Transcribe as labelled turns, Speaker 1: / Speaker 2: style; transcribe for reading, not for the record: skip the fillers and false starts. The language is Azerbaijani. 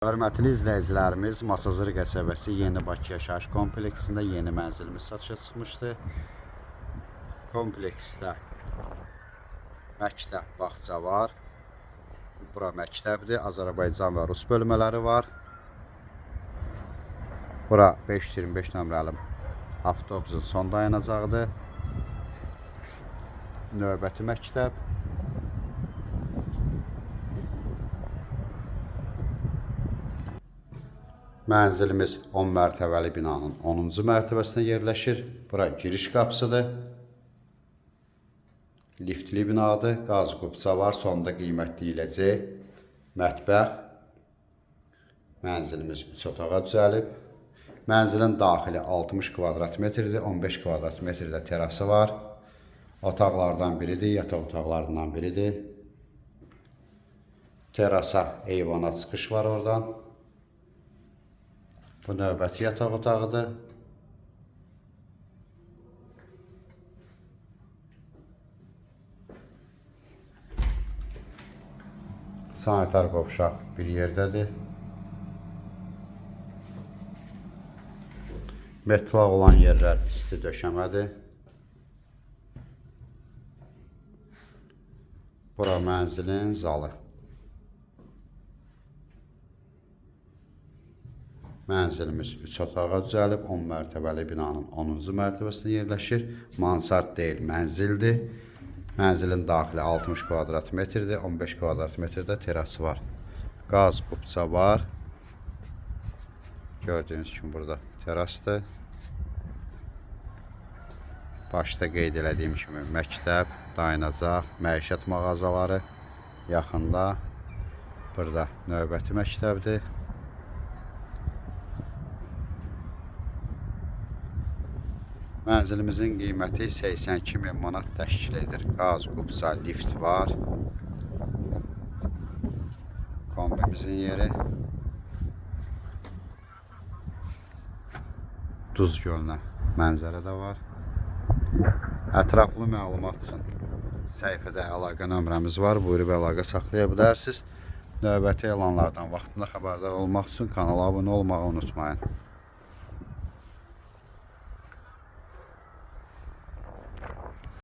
Speaker 1: Hörmətli izləyicilərimiz, Masazır qəsəbəsi Yeni Bakı yaşayış kompleksində yeni mənzilimiz satışa çıxmışdı. Kompleksdə məktəb, bağça var. Bura məktəbdir. Azərbaycan və Rus bölmələri var. Bura 525 nömrəli avtobusun son dayanacağıdır. Növbəti məktəb. Mənzilimiz 10 mərtəbəli binanın 10-cu mərtəbəsində yerləşir. Bura giriş qapısıdır. Liftli binadır. Qaz qubça var. Sonda qiymətli mətbəx. Mənzilimiz 3 otağa düzəlib. Mənzilin daxili 60 kvadrat metrdir. 15 kvadrat metrdə terası var. Otaqlardan biridir. Yataq otaqlarından biridir. Terasa, eyvana çıxış var oradan. Bu növbəti yataq otağıdır. Sanitar qovşaq bir yerdədir. Metlaq olan yerlər isti döşəmədir. Bura mənzilin zalı. Mənzilimiz 3 otağa düzəlib, 10 mərtəbəli binanın 10-cu mərtəbəsində yerləşir. Mansard deyil, mənzildir. Mənzilin daxili 60 kvadrat metrdir, 15 kvadrat metrdə terası var. Qaz qubça var. Gördüyünüz kimi burada terasdır. Başda qeyd elədiyim kimi məktəb, dayanacaq, məişət mağazaları yaxında. Burada növbəti məktəbdir. Mənzilimizin qiyməti 82.000 manat təşkil edir. Qaz qubça, lift var. Kombimizin yeri. Duz gölünə mənzərə də var. Ətraflı məlumat üçün səhifədə əlaqə nömrəmiz var. Buyurub əlaqə saxlaya bilərsiniz. Növbəti elanlardan vaxtında xəbərdar olmaq üçün kanala abunə olmağı unutmayın.